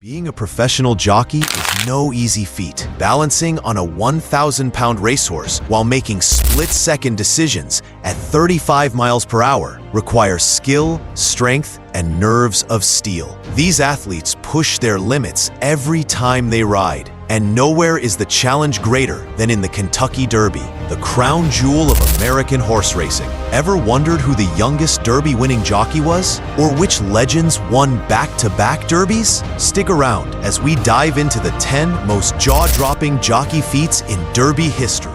Being a professional jockey is no easy feat. Balancing on a 1,000-pound racehorse while making split-second decisions at 35 miles per hour requires skill, strength, and nerves of steel. These athletes push their limits every time they ride, and nowhere is the challenge greater than in the Kentucky Derby, the crown jewel of American horse racing. Ever wondered who the youngest Derby-winning jockey was? Or which legends won back-to-back Derbies? Stick around as we dive into the 10 most jaw-dropping jockey feats in Derby history.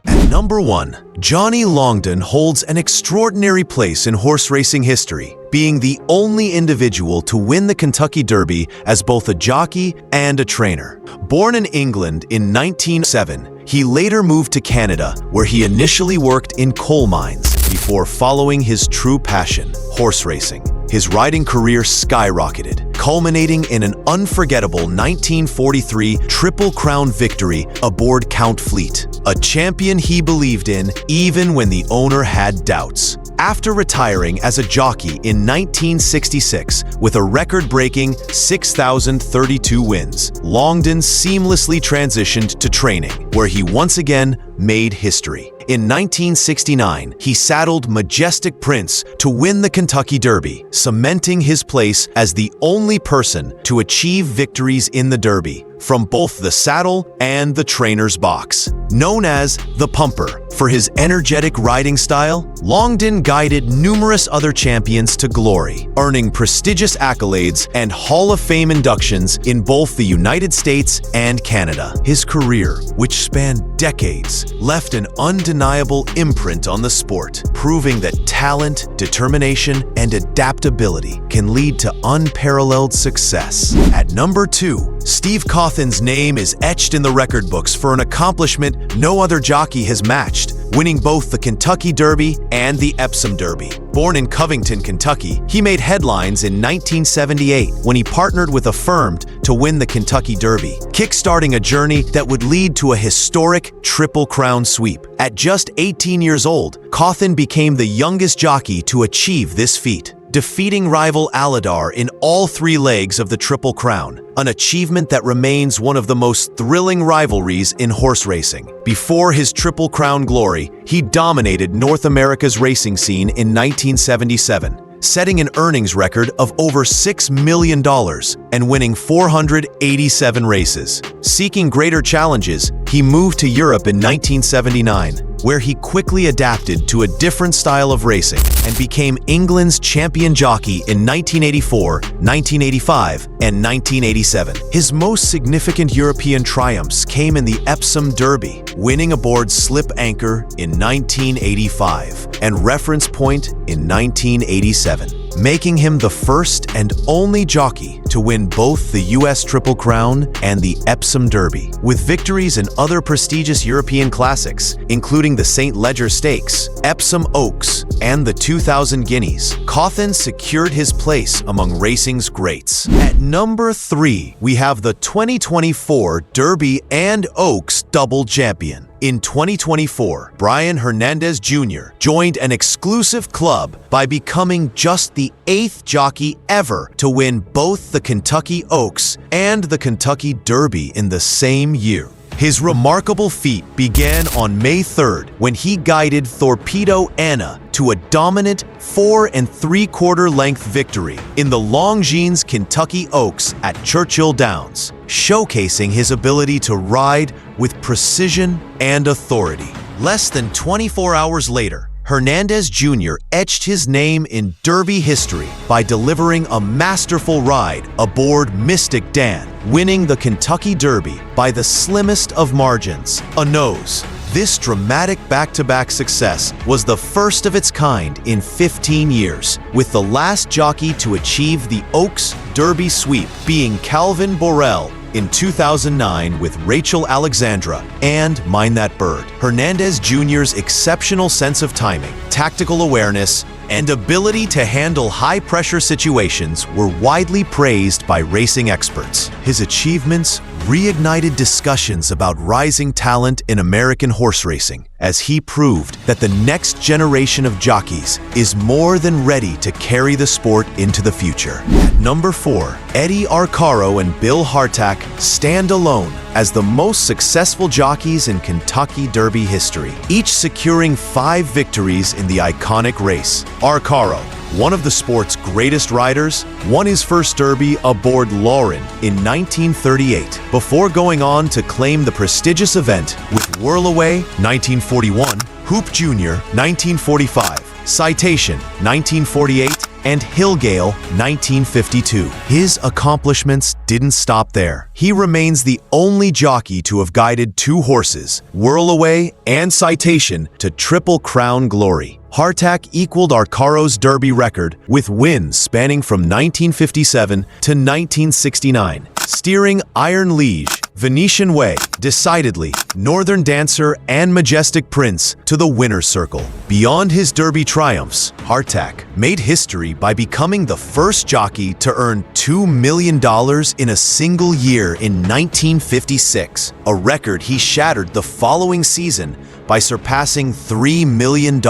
At number 1, Johnny Longden holds an extraordinary place in horse racing history, being the only individual to win the Kentucky Derby as both a jockey and a trainer. Born in England in 1907, he later moved to Canada, where he initially worked in coal mines before following his true passion, horse racing. His riding career skyrocketed, culminating in an unforgettable 1943 Triple Crown victory aboard Count Fleet, a champion he believed in even when the owner had doubts. After retiring as a jockey in 1966 with a record-breaking 6,032 wins, Longden seamlessly transitioned to training, where he once again made history. In 1969, he saddled Majestic Prince to win the Kentucky Derby, cementing his place as the only person to achieve victories in the Derby from both the saddle and the trainer's box. Known as the Pumper for his energetic riding style, Longden guided numerous other champions to glory, earning prestigious accolades and Hall of Fame inductions in both the United States and Canada. His career, which spanned decades, left an undeniable imprint on the sport, proving that talent, determination, and adaptability can lead to unparalleled success. At number 2, Steve Cauthen's name is etched in the record books for an accomplishment no other jockey has matched, winning both the Kentucky Derby and the Epsom Derby. Born in Covington, Kentucky, he made headlines in 1978 when he partnered with a firm to win the Kentucky Derby, kickstarting a journey that would lead to a historic Triple Crown sweep. At just 18 years old, Cauthen became the youngest jockey to achieve this feat, defeating rival Aladar in all 3 legs of the Triple Crown, an achievement that remains one of the most thrilling rivalries in horse racing. Before his Triple Crown glory, he dominated North America's racing scene in 1977, setting an earnings record of over $6 million and winning 487 races. Seeking greater challenges, he moved to Europe in 1979, where he quickly adapted to a different style of racing and became England's champion jockey in 1984, 1985, and 1987. His most significant European triumphs came in the Epsom Derby, winning aboard Slip Anchor in 1985 and Reference Point in 1987, making him the first and only jockey to win both the U.S. Triple Crown and the Epsom Derby. With victories in other prestigious European classics, including the St. Leger Stakes, Epsom Oaks, and the 2000 Guineas, Cauthen secured his place among racing's greats. At number 3, we have the 2024 Derby and Oaks double champion. In 2024, Brian Hernandez Jr. joined an exclusive club by becoming just the 8th jockey ever to win both the Kentucky Oaks and the Kentucky Derby in the same year. His remarkable feat began on May 3rd when he guided Torpedo Anna to a dominant 4 3/4 length victory in the Longines Kentucky Oaks at Churchill Downs, showcasing his ability to ride with precision and authority. Less than 24 hours later, Hernandez Jr. etched his name in Derby history by delivering a masterful ride aboard Mystic Dan, winning the Kentucky Derby by the slimmest of margins, a nose. This dramatic back-to-back success was the first of its kind in 15 years, with the last jockey to achieve the Oaks Derby sweep being Calvin Borel in 2009 with Rachel Alexandra and Mind That Bird. Hernandez Jr.'s exceptional sense of timing, tactical awareness, and ability to handle high-pressure situations were widely praised by racing experts. His achievements reignited discussions about rising talent in American horse racing, as he proved that the next generation of jockeys is more than ready to carry the sport into the future. At number 4, Eddie Arcaro and Bill Hartack stand alone as the most successful jockeys in Kentucky Derby history, each securing 5 victories in the iconic race. Arcaro, one of the sport's greatest riders, won his first Derby aboard Lauren in 1938, before going on to claim the prestigious event with Whirlaway 1941, Hoop Jr. 1945, Citation 1948, and Hillgale 1952. His accomplishments didn't stop there. He remains the only jockey to have guided 2 horses, Whirlaway and Citation, to Triple Crown glory. Hartack equaled Arcaro's Derby record with wins spanning from 1957 to 1969, steering Iron Liege, Venetian Way, Decidedly, Northern Dancer, and Majestic Prince to the winner's circle. Beyond his Derby triumphs, Hartack made history by becoming the first jockey to earn $2 million in a single year in 1956, a record he shattered the following season by surpassing $3 million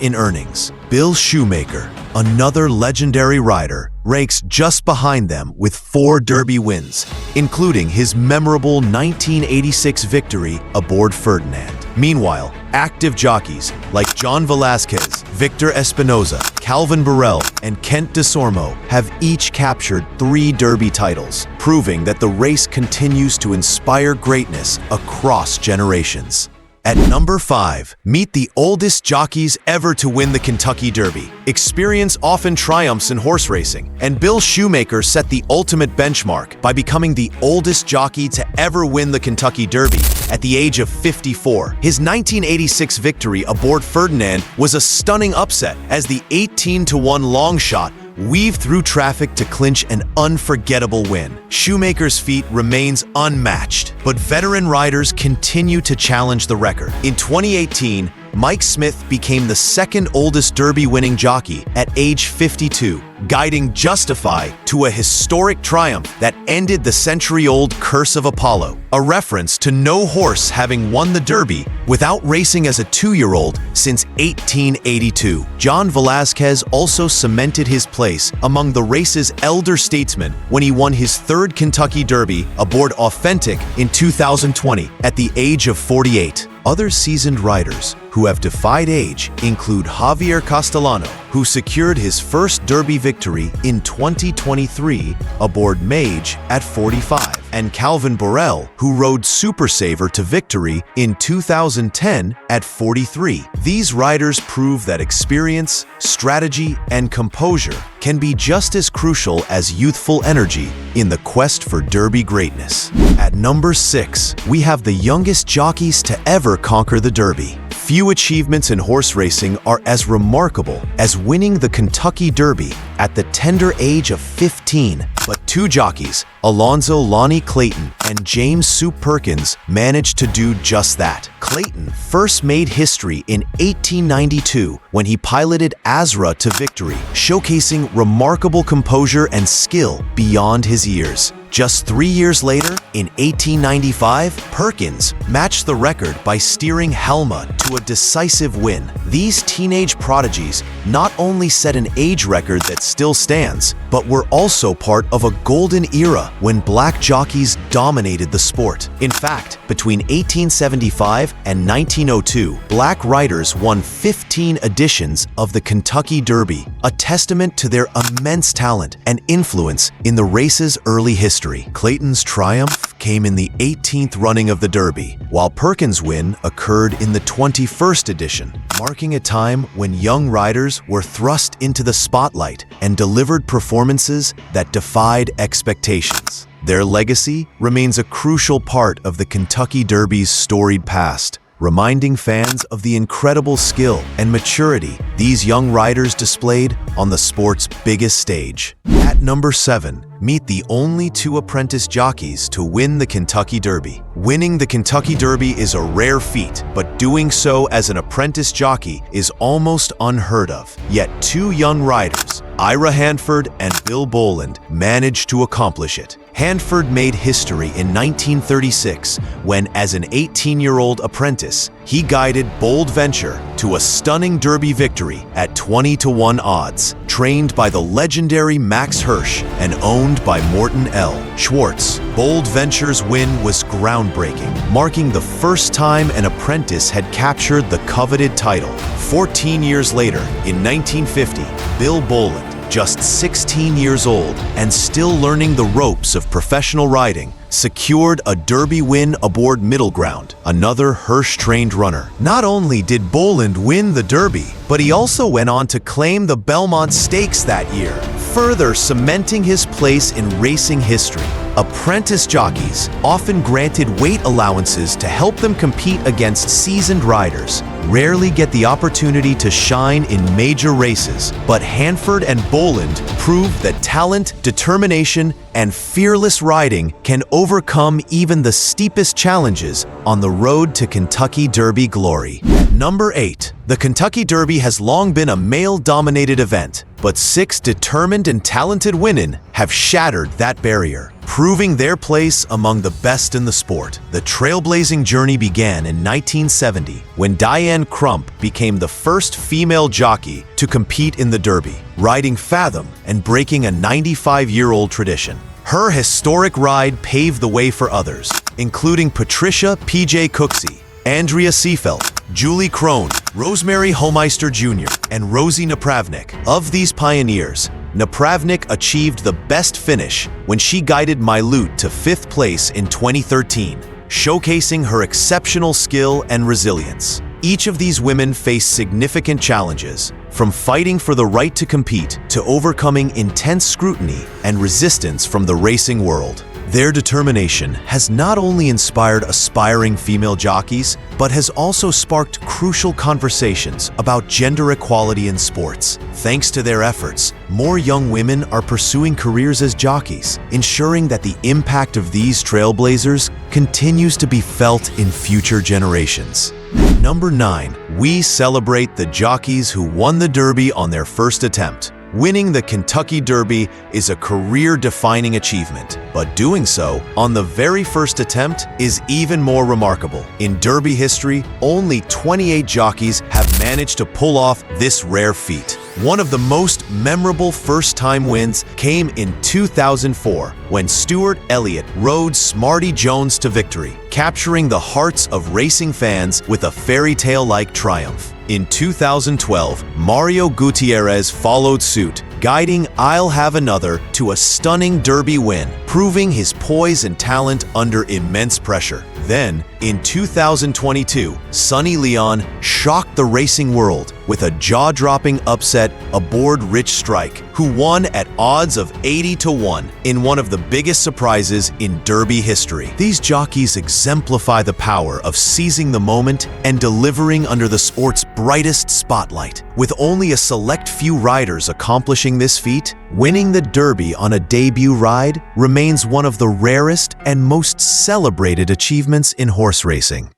in earnings. Bill Shoemaker, another legendary rider, ranks just behind them with 4 Derby wins, including his memorable 1986 victory aboard Ferdinand. Meanwhile, active jockeys like John Velazquez, Victor Espinoza, Calvin Borel, and Kent DeSormo have each captured 3 Derby titles, proving that the race continues to inspire greatness across generations. At number 5, meet the oldest jockeys ever to win the Kentucky Derby. Experience often triumphs in horse racing, and Bill Shoemaker set the ultimate benchmark by becoming the oldest jockey to ever win the Kentucky Derby at the age of 54. His 1986 victory aboard Ferdinand was a stunning upset as the 18-1 long shot weaved through traffic to clinch an unforgettable win. Shoemaker's feat remains unmatched, but veteran riders continue to challenge the record. In 2018, Mike Smith became the second oldest Derby-winning jockey at age 52, guiding Justify to a historic triumph that ended the century-old Curse of Apollo, a reference to no horse having won the Derby without racing as a 2-year-old since 1882. John Velazquez also cemented his place among the race's elder statesmen when he won his 3rd Kentucky Derby aboard Authentic in 2020 at the age of 48. Other seasoned riders who have defied age include Javier Castellano, who secured his first Derby victory in 2023 aboard Mage at 45, and Calvin Borel, who rode Super Saver to victory in 2010 at 43. These riders prove that experience, strategy, and composure can be just as crucial as youthful energy in the quest for Derby greatness. At number 6, we have the youngest jockeys to ever conquer the Derby. Few achievements in horse racing are as remarkable as winning the Kentucky Derby at the tender age of 15, but 2 jockeys, Alonzo Lonnie Clayton and James Soup Perkins, managed to do just that. Clayton first made history in 1892 when he piloted Azra to victory, showcasing remarkable composure and skill beyond his years. Just 3 years later, in 1895, Perkins matched the record by steering Helma to a decisive win. These teenage prodigies not only set an age record that still stands, but were also part of a golden era when black jockeys dominated the sport. In fact, between 1875 and 1902, black riders won 15 editions of the Kentucky Derby, a testament to their immense talent and influence in the race's early history. Clayton's triumph came in the 18th running of the Derby, while Perkins' win occurred in the 21st edition, marking a time when young riders were thrust into the spotlight and delivered performances that defied expectations. Their legacy remains a crucial part of the Kentucky Derby's storied past, reminding fans of the incredible skill and maturity these young riders displayed on the sport's biggest stage. At number 7, meet the only 2 apprentice jockeys to win the Kentucky Derby. Winning the Kentucky Derby is a rare feat, but doing so as an apprentice jockey is almost unheard of. Yet 2 young riders, Ira Hanford and Bill Boland, managed to accomplish it. Hanford made history in 1936 when, as an 18-year-old apprentice, he guided Bold Venture to a stunning Derby victory at 20-to-1 odds. Trained by the legendary Max Hirsch and owned by Morton L. Schwartz, Bold Venture's win was groundbreaking, marking the first time an apprentice had captured the coveted title. 14 years later, in 1950, Bill Boland, just 16 years old and still learning the ropes of professional riding, secured a Derby win aboard Middle Ground, another Hirsch-trained runner. Not only did Boland win the Derby, but he also went on to claim the Belmont Stakes that year, further cementing his place in racing history. Apprentice jockeys, often granted weight allowances to help them compete against seasoned riders, rarely get the opportunity to shine in major races, but Hanford and Boland proved that talent, determination, and fearless riding can overcome even the steepest challenges on the road to Kentucky Derby glory. Number 8. The Kentucky Derby has long been a male-dominated event, but 6 determined and talented women have shattered that barrier, proving their place among the best in the sport. The trailblazing journey began in 1970 when Diane Crump became the first female jockey to compete in the Derby, riding Fathom and breaking a 95-year-old tradition. Her historic ride paved the way for others, including Patricia P.J. Cooksey, Andrea Seefeld, Julie Crone, Rosemary Homeister Jr., and Rosie Napravnik. Of these pioneers, Napravnik achieved the best finish when she guided Mylute to 5th place in 2013, showcasing her exceptional skill and resilience. Each of these women faced significant challenges, from fighting for the right to compete to overcoming intense scrutiny and resistance from the racing world. Their determination has not only inspired aspiring female jockeys, but has also sparked crucial conversations about gender equality in sports. Thanks to their efforts, more young women are pursuing careers as jockeys, ensuring that the impact of these trailblazers continues to be felt in future generations. Number 9. We celebrate the jockeys who won the Derby on their first attempt. Winning the Kentucky Derby is a career-defining achievement, but doing so on the very first attempt is even more remarkable. In Derby history, only 28 jockeys have managed to pull off this rare feat. One of the most memorable first-time wins came in 2004 when Stuart Elliott rode Smarty Jones to victory, capturing the hearts of racing fans with a fairy tale-like triumph. In 2012, Mario Gutierrez followed suit, guiding I'll Have Another to a stunning Derby win, proving his poise and talent under immense pressure. Then, in 2022, Sonny Leon shocked the racing world with a jaw-dropping upset aboard Rich Strike, who won at odds of 80-to-1 in one of the biggest surprises in Derby history. These jockeys exemplify the power of seizing the moment and delivering under the sport's brightest spotlight. With only a select few riders accomplishing this feat, winning the Derby on a debut ride remains one of the rarest and most celebrated achievements in horse racing.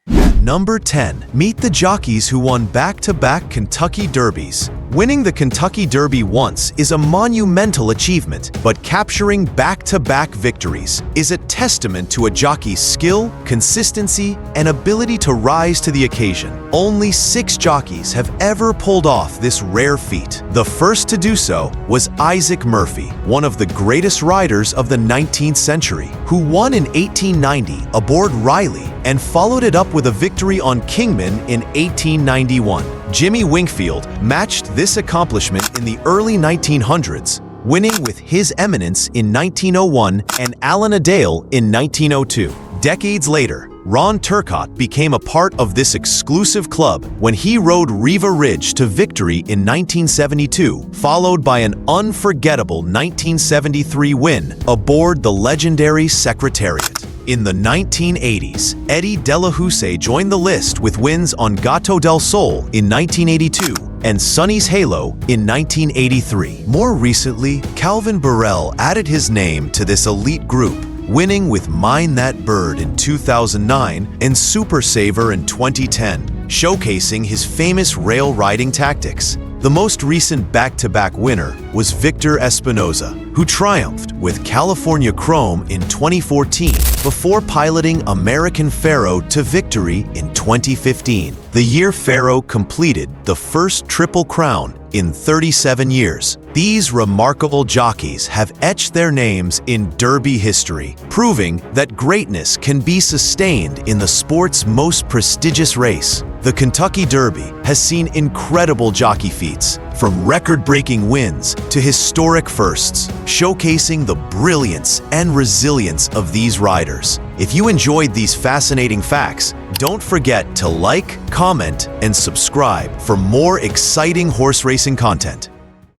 Number 10. Meet the jockeys who won back-to-back Kentucky Derbies. Winning the Kentucky Derby once is a monumental achievement, but capturing back-to-back victories is a testament to a jockey's skill, consistency, and ability to rise to the occasion. Only 6 jockeys have ever pulled off this rare feat. The first to do so was Isaac Murphy, one of the greatest riders of the 19th century, who won in 1890 aboard Riley and followed it up with a victory on Kingman in 1891. Jimmy Wingfield matched this accomplishment in the early 1900s, winning with His Eminence in 1901 and Alan Adale in 1902. Decades later, Ron Turcotte became a part of this exclusive club when he rode Riva Ridge to victory in 1972, followed by an unforgettable 1973 win aboard the legendary Secretariat. In the 1980s, Eddie Delahousse joined the list with wins on Gato del Sol in 1982 and Sonny's Halo in 1983. More recently, Calvin Burrell added his name to this elite group, winning with Mine That Bird in 2009 and Super Saver in 2010, showcasing his famous rail riding tactics. The most recent back-to-back winner was Victor Espinoza, who triumphed with California Chrome in 2014 before piloting American Pharoah to victory in 2015, the year Pharoah completed the first Triple Crown in 37 years. These remarkable jockeys have etched their names in Derby history, proving that greatness can be sustained in the sport's most prestigious race. The Kentucky Derby has seen incredible jockey feats, from record-breaking wins to historic firsts, showcasing the brilliance and resilience of these riders. If you enjoyed these fascinating facts, don't forget to like, comment, and subscribe for more exciting horse racing content.